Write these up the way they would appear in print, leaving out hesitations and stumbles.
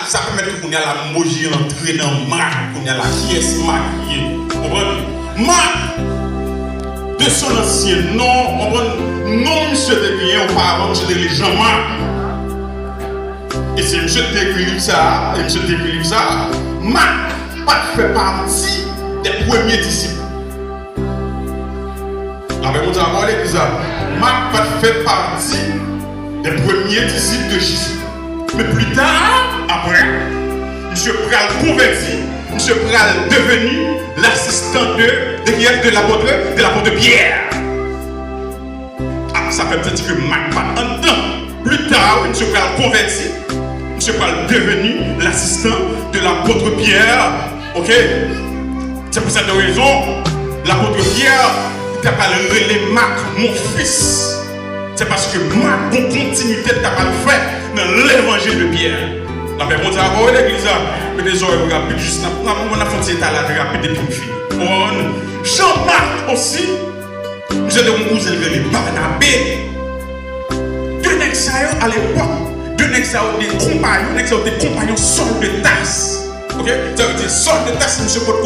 Ça permet qu'on ait la moji entrer dans marque, qu'on ait la pièce maquillée. Marque de son ancien nom, non, monsieur de bien, auparavant, monsieur de gens Marc. Et c'est monsieur d'écrire ça, et monsieur d'écrire ça, Marc pas fait partie des premiers disciples. La même chose avant l'église, Marc pas fait partie des premiers disciples de Jésus. Mais plus tard, après, monsieur Pral converti, monsieur Pral devenu l'assistant de l'apôtre Pierre. Ah, ça fait peut-être que Marc pas un temps. Plus tard, monsieur Pral converti, monsieur Pral devenu l'assistant de l'apôtre Pierre. Ok? C'est pour cette raison, l'apôtre Pierre, il t'a pas le relais Marc, mon fils. C'est parce que Marc, bon continuité, t'as pas le fait dans l'évangile de Pierre. La paix monte à l'église, mais des oreilles rapides, juste on a fait un état là rapide et puis fini. Jean-Marc aussi, j'ai de mon cousin les Barnabé. Deux nègres à l'époque, deux nègres des compagnons sol de tasse. Ok? Ça veut dire sol de tasse, monsieur Paul.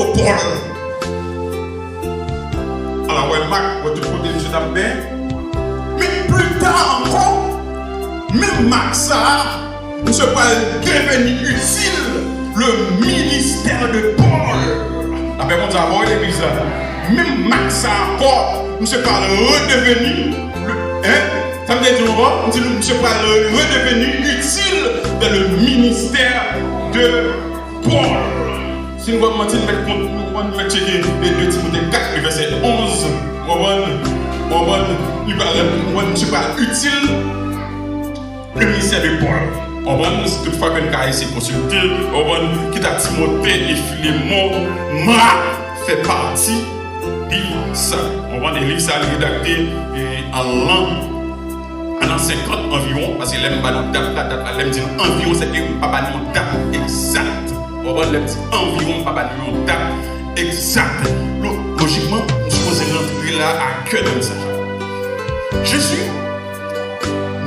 Alors, ouais, Marc, votre côté, monsieur Dambé. Mais plus tard encore, même Marc ça, nous sommes pas devenu utile le ministère de Paul. La paix monte à l'église. Même Marc ça encore, nous sommes pas redevenu, ça me dit nous sommes pas redevenu utile dans le ministère de Paul. Si nous allons mentir, nous allons checker les 2 Timothée 4, verset 11. Je ne pas utile le ministère de Paul. Si toutefois qu'un cas ici consulté, qui t'a Timothée et Philémon, Marc fait partie de ça. Les livres ça rédacté en l'an 50 environ, parce que l'aime pas notre date, dit environ, c'est que pas notre date exacte. Environ pas notre date exacte. Logiquement, nous sommes supposés rentrer là à cœur de ça. Jésus,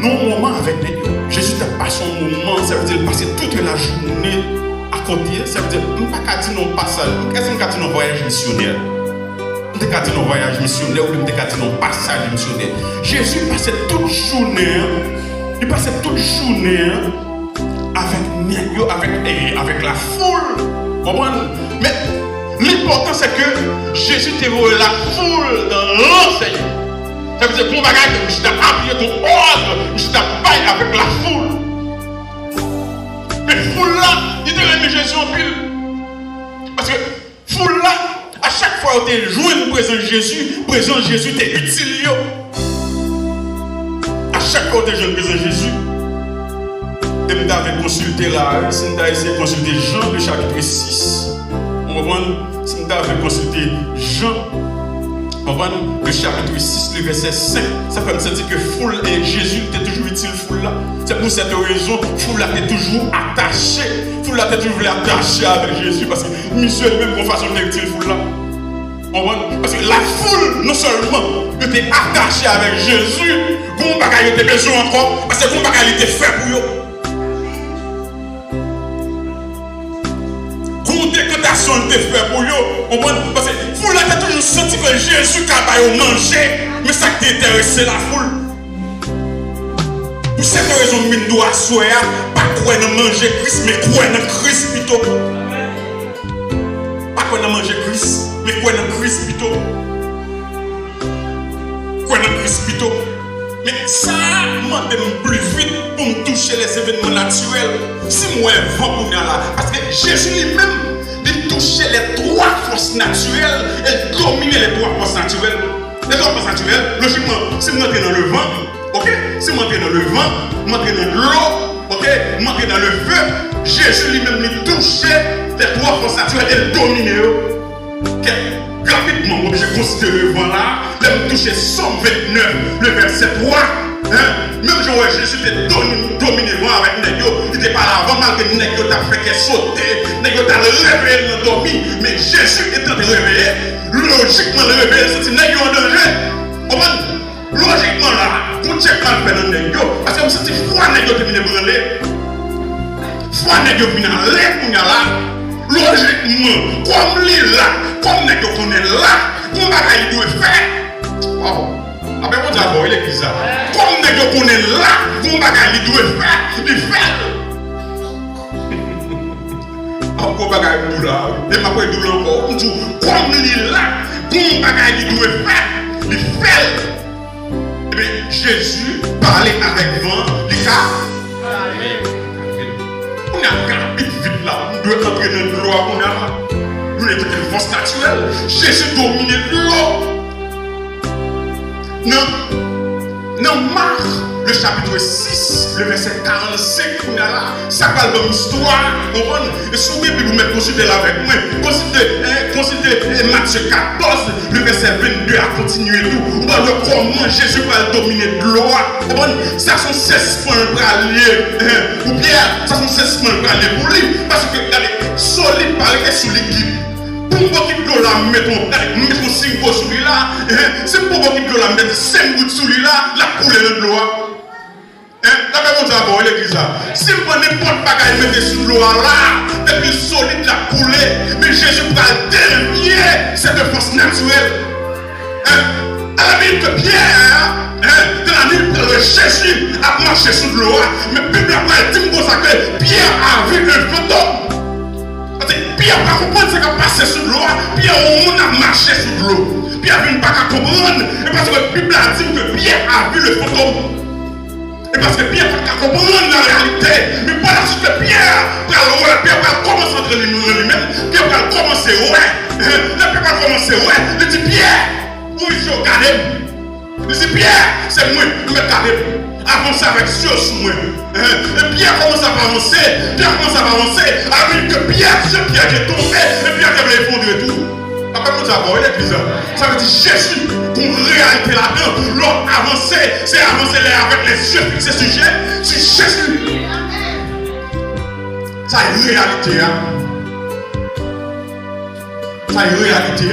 non moment avec nous. Jésus n'a pas son moment, ça veut dire passer toute la journée à côté. Ça veut dire, nous ne pouvons pas dire non passage. Qu'est-ce qu'on dit non voyage missionnaire? Nous ne pouvons pas dire non voyage missionnaire ou nous ne pouvons pas dire non passage missionnaire. Jésus passait toute journée, il passait toute journée avec la foule. Mais l'important c'est que Jésus t'a volé la foule dans l'enseignement. Ça veut dire que mon bagage, je t'ai appuyé ton ordre, je t'ai baillé avec la foule. Mais foule là, il te remet Jésus en pile. Parce que foule là, à chaque fois où tu joué le présent Jésus t'es utile. À chaque fois où tu joué le présent Jésus, et je t'avais consulté là, si je t'avais essayé de consulter Jean le chapitre 6. On va voir, si je t'avais consulté Jean. Le chapitre 6, le verset 5, ça fait me sentir que foule et Jésus était toujours utile, foule là. C'est pour cette raison, foule là était toujours attaché. Foule là était toujours attaché avec Jésus parce que monsieur lui-même qu'on façon utile, foule là. Parce que la foule, non seulement était attachée avec Jésus, qu'on bagaille était besoin encore, parce que qu'on bagaille était fait pour eux. Décotation de fait pour eux, parce que vous l'avez toujours senti que Jésus a mangé, mais ça qui intéressé la foule. Pour cette raison, nous doit soyez pas quoi manger Christ, mais quoi dans Christ plutôt. Pas quoi manger Christ, mais quoi dans Christ plutôt. Quoi dans Christ plutôt. Mais ça m'a plus vite pour me toucher les événements naturels. Si moi je vends pour là, parce que Jésus lui-même il touchait les 3 forces naturelles et dominait les 3 forces naturelles. Les 3 forces naturelles, logiquement, si vous entrez dans le vent, ok? Si vous entrez dans le vent, vous entrez dans l'eau, ok? Vous entrez dans le feu, Jésus lui-même il touchait les 3 forces naturelles et dominait. Ok? Rapidement, je considère le vent là, je me toucher Somme 29, le verset 3. Même Jean Jésus était dominé avec Négio, il n'était pas là avant, malgré Négio t'a fait qu'elle sauter, Négio t'a réveillé, il a dormi, mais Jésus étant réveillé, logiquement le réveillé, c'est Négio en danger. Logiquement là, pour checker mal faire dans Négio, parce que je me sens froid Négio qui vient brûler. Fois n'est-ce que vient là, logiquement, comme il là, comme n'est-ce qu'on est là, qu'on va il doit faire. Wow. Après, on d'abord, il est bizarre. Comme n'est-ce qu'on est là, qu'on va il doit faire, il fait. Encore bagaille pour là, et ma quoi il doit encore, comme il est là, qu'on va il doit faire, il fait. Et bien, Jésus parlait avec vent, les cas. On a un vite là, on doit entrer dans le loi qu'on a là. Nous n'avons qu'une force naturelle. Jésus domine l'eau. Non, Marc, le chapitre 6, le verset 45, on a là. Ça parle d'une histoire. Et si vous pouvez vous mettre considérez avec moi, considérez Matthieu 14, le verset 22 à continuer tout. On va voir comment Jésus va dominer de l'eau. Ça sont 16 points pour aller. Ou bien, ça sont 16 points pour aller pour lui. Parce que, regardez, solide par les sur l'équipe. Pour un petit peu là, mettons 5 gouttes sur lui là. C'est pour un petit peu là, mettre 5 gouttes sur lui là, la couler de l'eau. D'après mon d'abord, l'église là. Si vous prenez n'importe quoi à mettre sur l'eau là, depuis solide la couler, mais Jésus va dévier cette force naturelle. À la minute que Pierre, de la nuit que Jésus a marché sur l'eau, mais Bible après dit que Pierre a vu un fantôme. Pierre va comprendre ce qui a passé sur l'eau, Pierre a marché sur l'eau. Pierre ne va pas comprendre, et parce que la Bible a dit que Pierre a vu le fantôme. Et parce que Pierre va comprendre la réalité, mais par la suite que Pierre va commencer à entraîner lui-même, Pierre va commencer, Pierre va commencer, il dit Pierre, où il faut garder. Il dit Pierre, c'est moi, je vais garder. Avancer avec Dieu sur moi. Et Pierre commence à avancer, avec que Pierre est tombé, et Pierre est effondré et tout. Après, nous avons l'église. Ça veut dire Jésus, pour réalité là-dedans, l'homme avancer, c'est avancer avec les yeux fixés sur Jésus. Ça est une réalité. Ça est une réalité.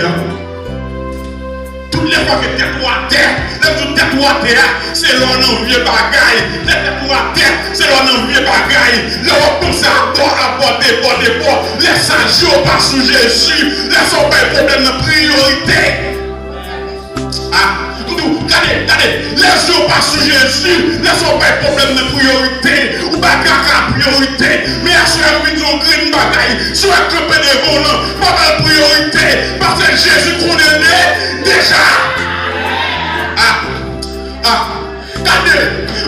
Toutes les fois que tu es à terre, c'est l'on en vieux bagaille. Les têtes à terre, c'est l'on en vieux bagaille. L'on pense à bord. Les sages pas sous Jésus. Laissons pas un problème de priorité. Regardez, les jours pas sous Jésus. Laissons pas un problème de priorité. Ou pas qu'à priorité. Mais à ce moment-là, green bagaille. Soit que des volants, pas de priorité. Parce que Jésus condamné déjà. Regardez,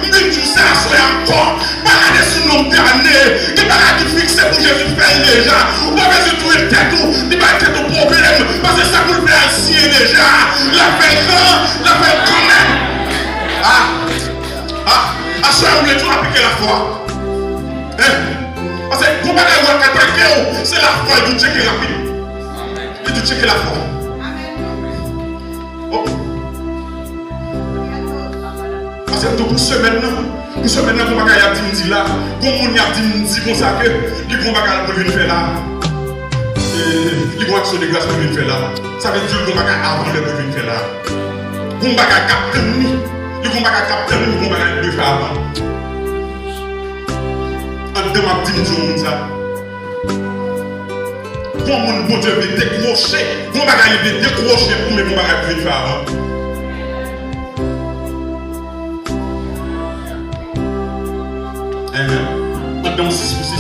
je dis ça, c'est encore. Regardez sur nos derniers. Il n'y a pas de fixer pour Jésus faire déjà. Ou pas que c'est tout le tête, il n'y a pas de problème. Parce que ça vous le fait assis déjà. La fait quand même. À ce moment-là, tu vas appliquer la foi. Parce que pour pas c'est la foi, il doit checker rapide. Il doit checker la foi. Parce que pour ce maintenant, on va y dire là, comme on y a dit comme ça que les gros bagages pour venir faire là, les gros actions de grâce pour venir faire là, ça veut dire qu'on va avant le pour venir faire là. On va capter nous, les gros bagages capter nous, les gros bagages de faire avant. En deux ma dit ça. Comme mon bon Dieu veut décrocher, on va décrocher pour mes gros bagages pour venir faire avant. Dans 6 pour 6.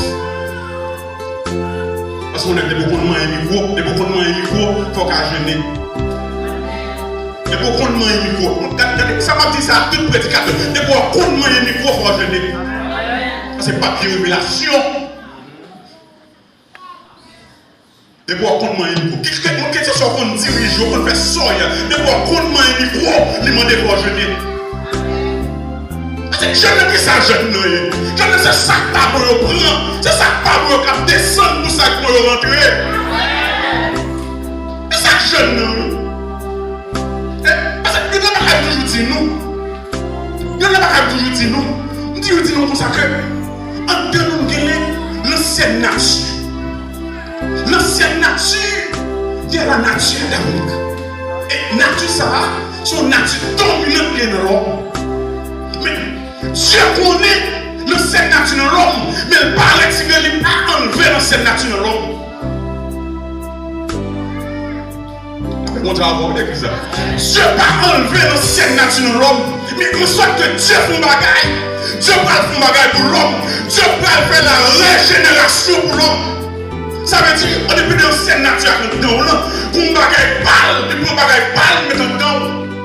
Parce qu'on a des beaucoup de mains et micro, il faut qu'à gêner. Des beaucoup de mains et micro. Ça m'a dit ça à tout prédicateur. Des beaucoup de mains et micro, il faut gêner. C'est papier révélation. Des beaucoup de mains et micro. Qu'est-ce que c'est qu'on dirige, qu'on fait soya. Des beaucoup de mains et micro, il m'a dit pour gêner. Je ne dis ça, je ne sais ça pas pour le prendre. C'est ça pas pour le descendre pour ça pour le rentrer. C'est ça que je ne. Parce que Dieu n'a pas toujours dit nous. Dieu n'a pas toujours dit nous. Dieu dit nous comme ça que en deux nous gagnons l'ancienne nature. L'ancienne nature, il y a la nature d'Amérique. Et nature ça, son nature dominante qui est dans l'homme. Mais Dieu connaît L'ancienne nature de l'homme, mais il pas retirer, il pas enlever l'ancienne nature de l'homme. On va avoir l'église. Dieu pas enlever l'ancienne nature de l'homme, mais qu'on soit que Dieu fait un bagaille. Dieu pas faire un bagaille pour l'homme. Dieu pas faire la régénération pour l'homme. Ça veut dire, on est plus dans l'ancienne nature dedans, là. Pour un bagaille pâle, et pour un bagaille pâle, mais dedans.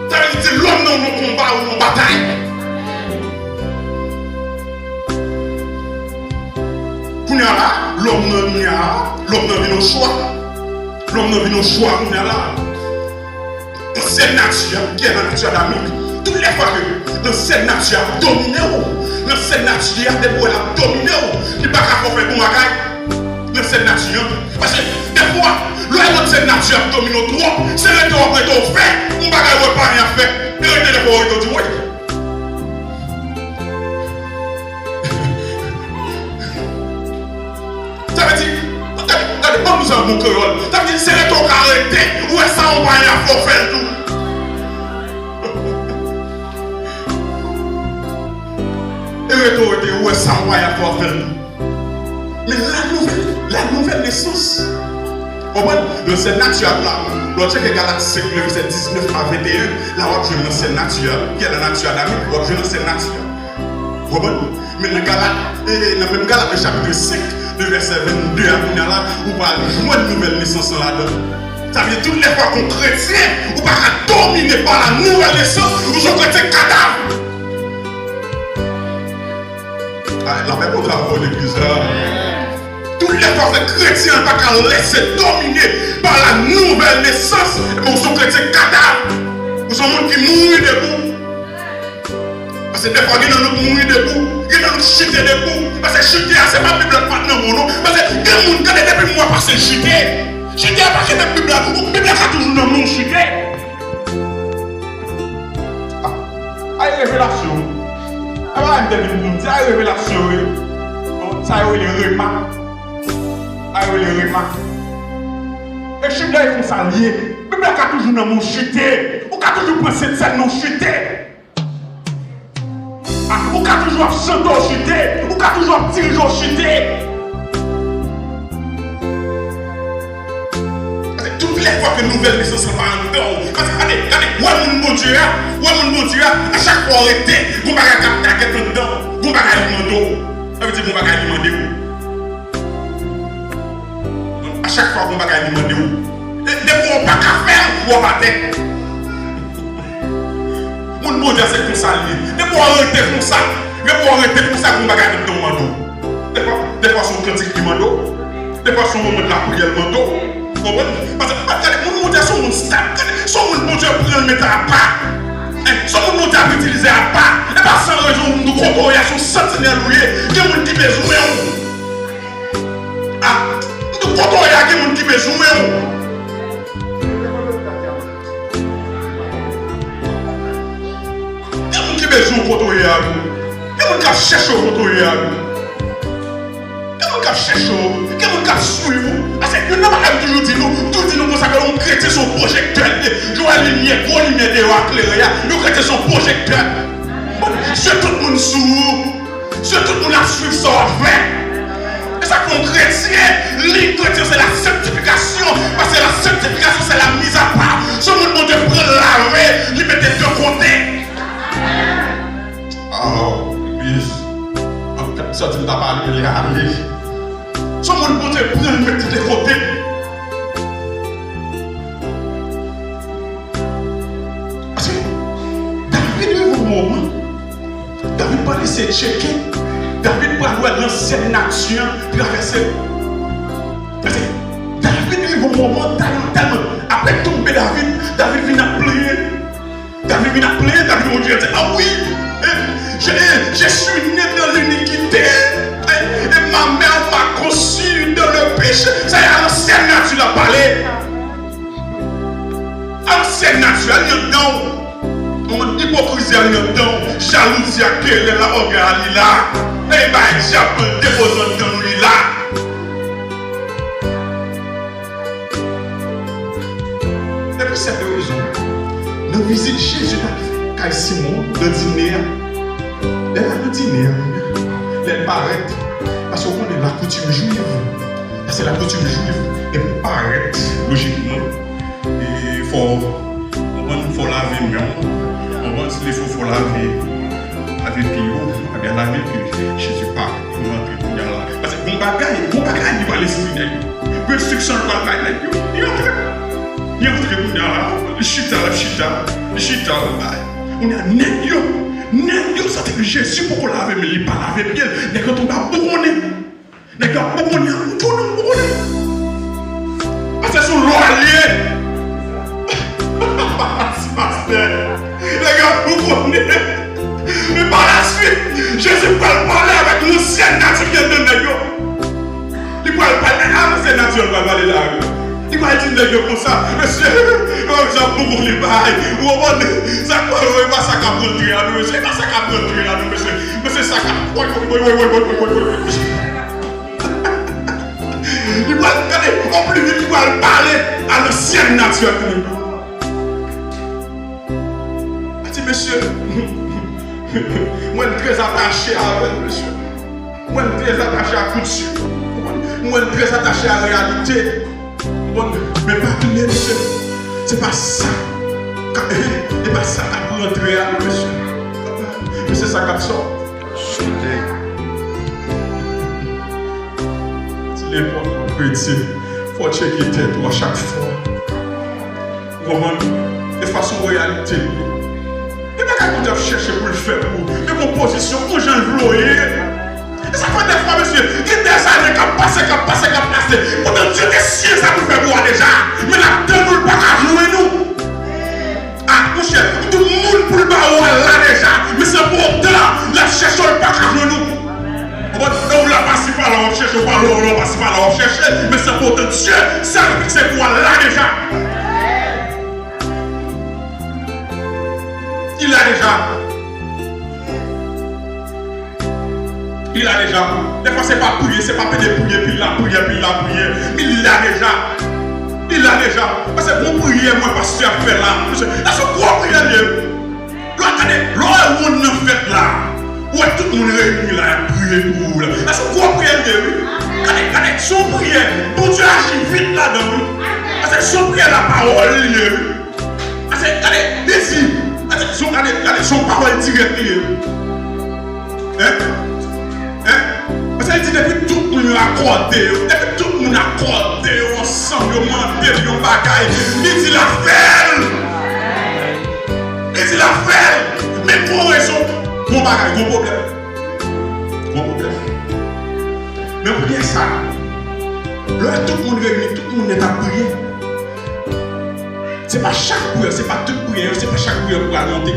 Ça veut dire, l'homme dans nos combats ou nos batailles. Pour nous là, l'homme n'a vu nos choix. L'homme n'a vu nos choix, pour nous là. L'ancienne nature, qui est la nature d'Amérique, toutes les fois que l'ancienne nature a dominé, l'ancienne nature a dominé, il n'y a pas qu'à faire pour ma gagne. L'ancienne nature, parce que des fois, l'ancienne nature a dominé trop, c'est le temps après qu'on fait, on ne va pas rien faire, et le temps après qu'on dit oui. Ça veut dire, regardez, pas nous avons mon cœur, ça veut dire, c'est le temps qu'arrêter, ou est-ce qu'on va rien faire tout. Autorité où est-ce qu'on va y avoir faire nous. Mais la nouvelle naissance, l'ancienne nature là, l'autre que Galatie 5, verset 19 à 21, là on a l'ancienne nature, qui est la nature d'Amérique, on a l'ancienne nature. Mais dans le même Galatie, le chapitre 5, le verset 22 à là, on va jouer une nouvelle naissance là-dedans. Ça veut dire toutes les fois qu'on chrétien, on va dominer par la nouvelle naissance, ou je chrétien cadavre. La même travail de l'église. Tous les fois que les chrétiens ne vont pas laisser dominer par la nouvelle naissance, nous sommes chrétiens cadavres. Nous sommes gens qui mourent debout. Parce que des fois, nous mourons debout, nous chuter debout. Parce que chuter, c'est pas Bible maintenant mon nom. Parce que les gens qui depuis moi parce que chuter. Chuter parce que la Bible a toujours dans mon chuter. Ah, révélation. Alors, je vais vous dire, la révélation, ça y est, les remarques. Les remarques. Et je suis là, ils font ça lié. Mais je suis toujours dans mon chuté. Ou je toujours penser de ça, non chuté. Ou je toujours chanter au chuté. Ou je toujours diriger au chuté. Toutes les fois que nouvelle naissance va en dedans. Parce que, regardez, ouais, mon Dieu, à chaque fois arrêté, vous n'avez pas capter dedans, vous n'avez pas demander. Ça veut dire que vous n'avez pas demander. À chaque fois, vous n'avez pas demander. Des fois, on n'a pas qu'à faire, vous n'avez pas tête. Mon Dieu, c'est comme ça. Des fois, arrêté comme ça. Des fois, arrêté comme ça, vous n'avez pas demander. Des fois, son critique qui mando. Des fois, son moment de la prière mando. Parce que mon Dieu, son monde stable. Son monde, mon Dieu, prend le mettre à part. Son monde, Dieu, utiliser à part. Et pas sans raison, nous comptons, il y a son sentinelle loué. Il y a des gens qui besoin. Ah, nous comptons, il y a des gens qui besoin. Il y a des gens qui besoin de comptons, il y a des gens qui cherchent au comptons, il y a des gens qui cherchent, qui suivent. Parce que nous n'avons toujours dit nous comme ça que nous chrétiens son projecteur. Je vois les lumières, gros lumières de éclairées. Nous chrétiens son projecteur. C'est tout le monde sourd. C'est tout le monde à suivre ça à faire. Et ça qu'on chrétien, les chrétiens c'est la sanctification. Parce que la sanctification c'est la mise à part. Ce monde Dieu prend laver, lui mettre de côté. Oh, l'église. Ça tu t'as parlé, il est allé. Ce monde Dieu prend lui mettre de côté. Parce que David est au moment. David pas laisser checker. David pas voir l'ancienne nature traverser. Parce que David est au moment tellement. Après tomber David vient à pleurer. David vient à pleurer. David mon Dieu dit ah oui, je suis né dans l'iniquité. Et ma mère m'a conçu dans le péché. Ça y est, l'ancienne nature a parlé. Ancienne nature, elle est dedans. On hypocrisie, elle est dedans. Jalousie, elle est là, regarde, elle est là. Et bien, j'ai déposé dans lui là. Et puis, cette raison, nous visitons Jésus, car Simon, le dîner, le dîner, les paraître. Parce qu'on est la coutume juive. C'est la coutume juive. Et pour paraître, logiquement, il faut laver mieux. Il faut laver avec Pio, avec la vie que Jésus parle. Parce que mon bagage, il va l'esprit. Restriction, il va il entre. Il entre, il chita. On est nègre, ça fait que Jésus pour qu'on lave, mais il pas laver bien. Nègre, on va bourronner. Nègre, bourronner. Parce que c'est son loyer. Les gars, vous comprenez? Mais par la suite, Jésus va parler avec l'ancienne nature de nègre. Il va parler avec l'ancienne nature, il va parler là. Il va dire nègre comme ça, monsieur, j'ai beaucoup de bail. Ou on va ça quoi, il va ça prendre à nous, monsieur, il va ça prendre à nous, monsieur, monsieur ça oui. Il va regarder, au plus vite, il va parler à l'ancienne nature. Monsieur, moi je suis très attaché à elle, monsieur. Moi je suis très attaché à la couture. Moi je suis très attaché à la réalité. Mais pas tout le monde, monsieur. C'est pas ça. C'est pas ça qui peut rentrer à monsieur. Mais c'est ça qui sort. Si les bons petit, il faut checker tête à chaque fois. De façon réalité. Et bien, quand on chercher pour le faire, mais mon position, mon j'en vloyer. Et ça fait des fois, monsieur, il y a des années qui passent. Pendant Dieu des cieux, ça nous fait voir déjà. Mais la devil pas à jouer nous. Ah, mon cher, tout le monde pour le voir là déjà. Mais c'est pourtant, la cherche pas à jouer nous. On l'a passé par là, on cherche pas là, on passe par là, on cherche. Mais c'est pourtant Dieu, ça c'est pour là déjà. Il a déjà. Des fois, c'est pas prier, c'est pas prier, puis la prier. Il a déjà. Parce que bon prier, moi, parce que tu as fait là. Là, c'est quoi prier? Là, attendez, là, où on a fait là. Où est tout le monde réuni là, prier pour là. Là, c'est quoi prier? Attendez, son prière, bon Dieu agit vite là-dedans. Parce que son prière, la parole, attendez, désir. Son parole directe. Parce qu'elle dit depuis tout le monde accordé, ensemble, on bagaille. Il dit la faire. Mais pour raison, bon bagaille, bon problème. Mais pour bien ça, là tout le monde réunit, tout le monde est à prier. C'est pas chaque prière, c'est pas toute prière, c'est pas chaque prière pour monter.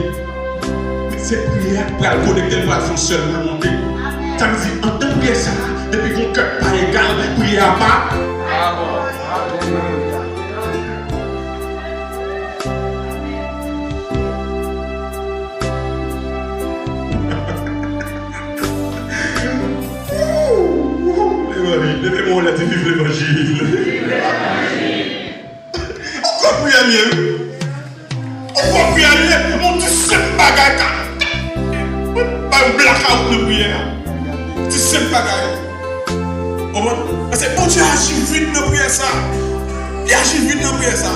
Mais c'est prière pour connecter le bras seul pour monter. Ça veut dire, en tant que prière, ça, depuis qu'on ne cœur pas égal, prière à pas. Levez-moi, on a dit vive l'évangile. On va prier, on dit cette bagaille. Pas un blackout de prière. Tu sais pas bagaille. Parce que bon Dieu agit vite dans prière ça. Il agit vite dans prière ça.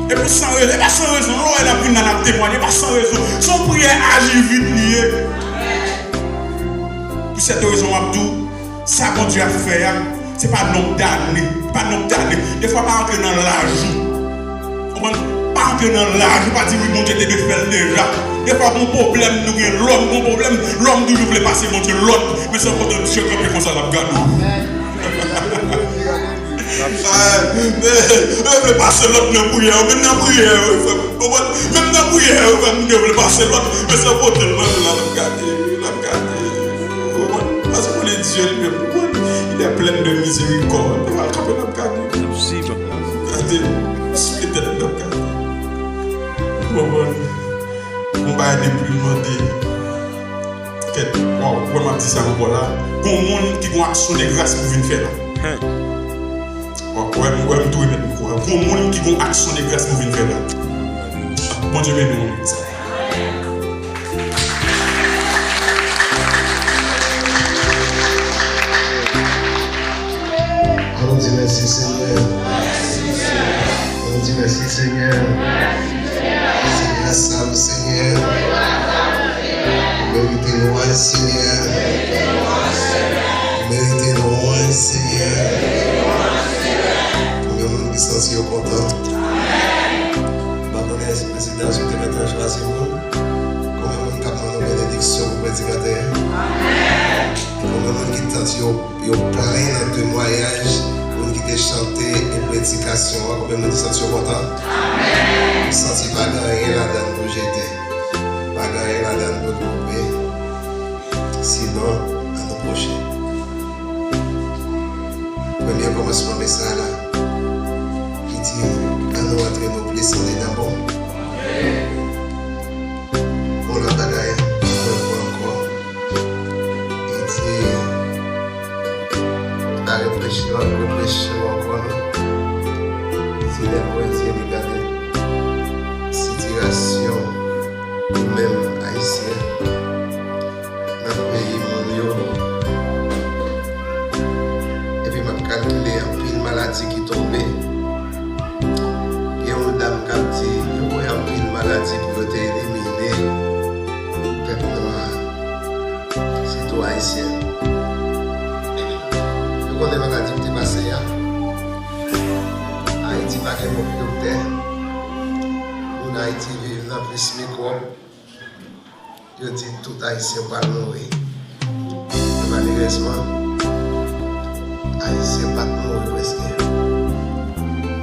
Et pour sans raison, pas sans raison, l'eau elle a pris dans la témoigner, pas sans raison. Son prière agit vite lié. Pour cette raison, Abdou, ça qu'on Dieu a fait, c'est pas nombre d'années. Des fois, pas entrer dans l'ajout. Pas entrer dans l'âge, pas dire oui, mon Dieu, tu devais faire déjà. Des fois, mon problème, nous avons l'homme toujours voulait passer, mon Dieu, l'autre. Mais c'est pas de Dieu comme ça, la regarde. Je veux passer l'autre dans la prière, même dans la prière, je veux passer l'autre. Mais c'est pas de l'homme, la regarder. Parce que le Dieu, il est plein de miséricorde. Il va le regarder. On va aller plus demander. Pourquoi m'a dit ça encore là? Il y a des gens qui ont action de grâce pour venir faire là. Il y a des gens qui ont action de grâce pour venir faire là. Bon Dieu, bénis-nous. On dit merci Seigneur. On dit merci Seigneur. C'est grâce à vous Seigneur. Méritez-nous Seigneur. Méritez-nous Seigneur. Pour le monde qui s'en content. Pardonnez, président, je te mettrai choisi vous. Comme le monde qui a demandé bénédiction pour le prédicateur. Comme le monde qui tente, il y a plein de témoignages. Pour qui te chanter et prédication. Comme le monde qui s'en content. Amen. Senti pas gagner la donne pour jeter. Pas gagner la donne pour couper. Sinon, à nos prochains. Premier commencement message là. Qui dit à nous entrer nos blessés dans bon. On l'a bagaille, encore. Il dit à réfléchir encore. Si les voisins regardent situation ou même haïtien dans le pays mondial. Et puis m'a calculé un peu de maladie qui tombait. Il y a une dame qui a dit il y a un peu de maladie pour éliminer le peuple noir. C'est tout haïtien. Je connais la maladie qui est passée là. Haïti n'a pas de docteur. En Haïti vivent dans plus microbes. Je dis tout haïtien pas mourir. Malheureusement, haïtien pas mourir presque.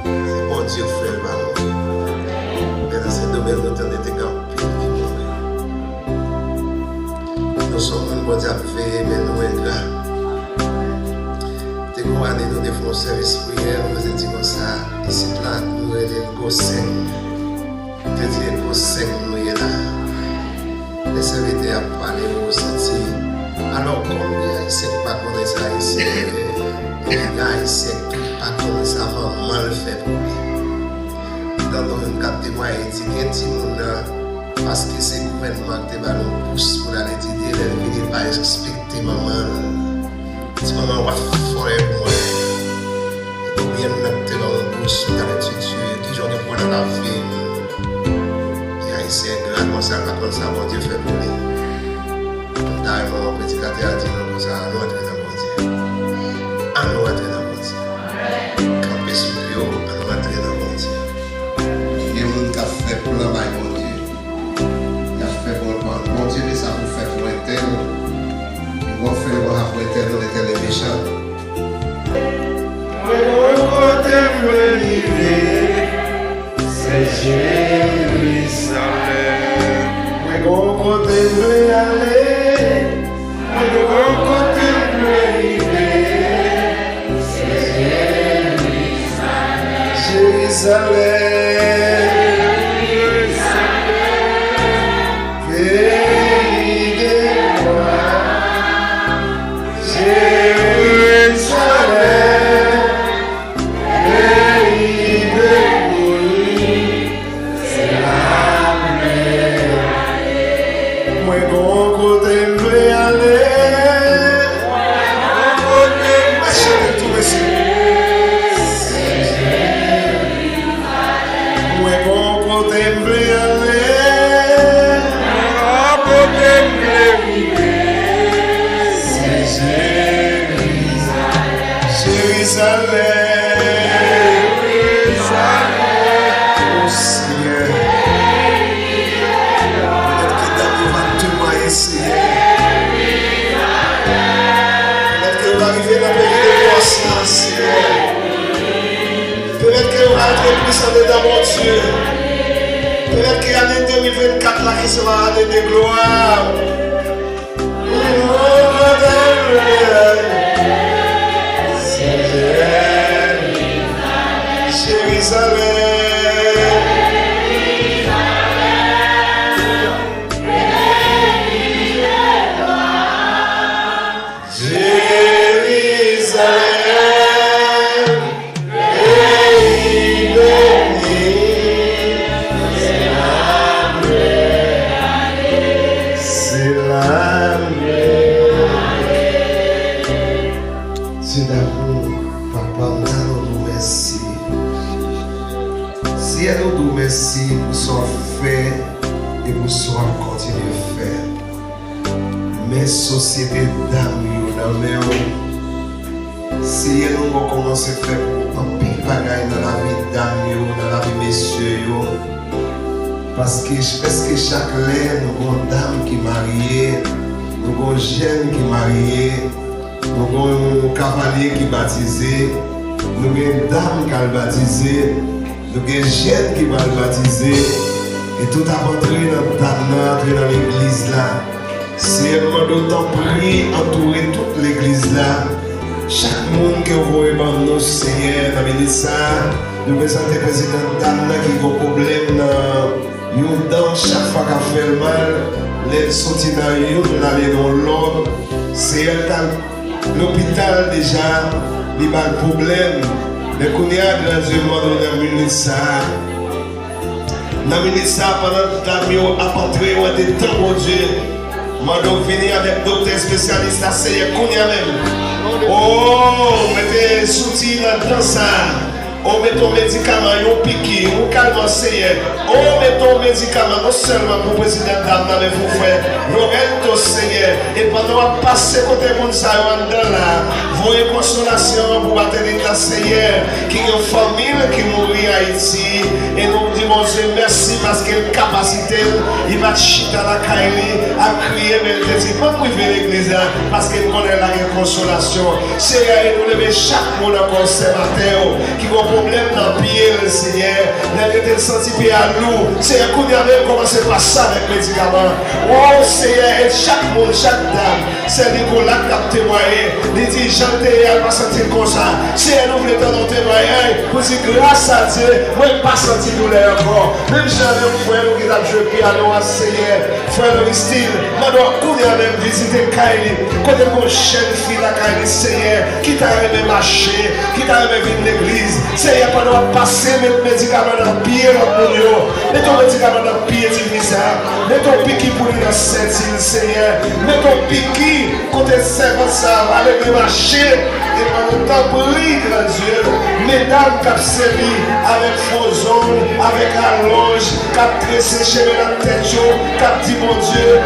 C'est bon Dieu fait le ballon. Mais dans ce domaine, nous avons été campés qui mourir. Nous sommes un bon Dieu fait, mais nous ingrats. Dès qu'on a nous défendons service prière, nous avons dit comme ça, ici là, nous avons des gossins. Que Dieu nous saigne nous là. Les serviteurs à parler au senti. Alors comme les Haïtiens pas connaissent ça ici, les Haïtiens qui pas connaissent ça vont mal faire pour lui. Dans le cadre de moi, il dit que tout le monde, parce que c'est le gouvernement qui va nous pousser pour aller dire, il ne va pas respecter maman. Si maman va faire pour moi, il bien mettre dans le pouce pour aller tuer, qui j'en ai pour dans la vie. C'est grand comme ça, comme ça, mon Dieu fait pour lui. D'ailleurs, mon prédicateur a dit comme ça, nous entrons dans mon Dieu. Nous entrons dans mon Dieu. Camper sur le haut, nous entrons dans mon Dieu. Il y a des gens qui ont fait pour le bail, mon Dieu. Il a fait pour le bail. Mon Dieu, mais ça vous fait pour un tel. Il va faire pour un tel, nous étions les méchants. Mon côté veut livrer, c'est Jérusalem. Mon côté veut aller, mon côté veut arriver, c'est Jérusalem. Jérusalem, pays de roi, Jérusalem, pays de moïs, c'est la moi, bon côté veut aller. Bon côté veut tout ici. Moi, bon côté veut aller. Bon côté veut vivre. C'est Jérusalem. Jérusalem. Au ciel. Peut-être que vous arrivez dans le pays de croissance. Peut-être que vous allez être puissant dans mon Dieu. Peut-être qu'il y a l'année 2024 là qui sera l'année de gloire. Jérusalem. Pendant nous merci. Si elle nous merci pour son fait et pour son continuer à faire. Mais société d'âme, si elle nous commence à faire un pile bagaille dans la vie d'âme, dans la vie messieurs, parce que chaque lait, nous avons une dame qui est mariée, nous avons un jeune qui est marié, nous avons un cavalier qui est baptisé, nous avons une dame qui est baptisée, nous avons un jeune qui va le baptiser, et tout a rentré dans l'église là. C'est un moment d'autant pris, entourer toute l'église là. Chaque monde qui voit dans nos Seigneur, dans l'église, nous présentons le président dame qui a un problème dans chaque fois qu'elle fait le mal, les sorties dans une, aller dans l'autre. C'est l'hôpital déjà, il a un problème. Mais qu'on y a grandement dans la ministre, dans le ministre, pendant que nous avons entré dans des temps, mon Dieu, nous avons venu avec docteur spécialiste à Seigneur, qu'on y a même. Oh, mettez soutien dans ça. On met ton médicament, on pique, on calme Seigneur. On met ton médicament, non seulement pour le président d'âme, mais pour frère. Nous mettons Seigneur. Et pendant qu'on passe côté monde, ça va là. Voyez consolation pour battre la Seigneur. Qui est une famille qui mourit à Haïti. Et nous disons Dieu merci parce qu'il a une capacité. Il va chiter à la Kaili, à crier, mais il dit, pas priver l'église parce qu'il connaît la consolation. Seigneur, et nous levons chaque monde en conservateur qui va problème dans le pied, le Seigneur. Nous avons senti pied à nous. Seigneur, qu'on a même commencé par ça avec les médicaments. Oh Seigneur, et chaque monde, chaque dame, c'est Nicolas qui a témoigné. Il dit, j'entends, elle va sentir comme ça. Seigneur, nous voulons dans témoigner pour dire grâce à Dieu, moi, je n'ai pas senti douleur encore. Même j'avais un frère qui a joué piano à Seigneur, frère Aristide, maintenant, qu'on a même visité Kaili. Quand on a une jeune fille à Kaili, Seigneur, qui t'a aimé marcher, qui t'a aimé venir l'église. Seigneur, pendant qu'on passe mes médicaments dans le pied, mets ton médicament dans le pied, mets ton piqui pour lui dans cette île, Seigneur. Mets ton piqui, côté servant ça, avec le marché, et pendant temps, prie, grand Dieu, mesdames qui ont servi avec Fozon, avec allonge, qui ont tressé chez la tête, qui ont dit, mon Dieu,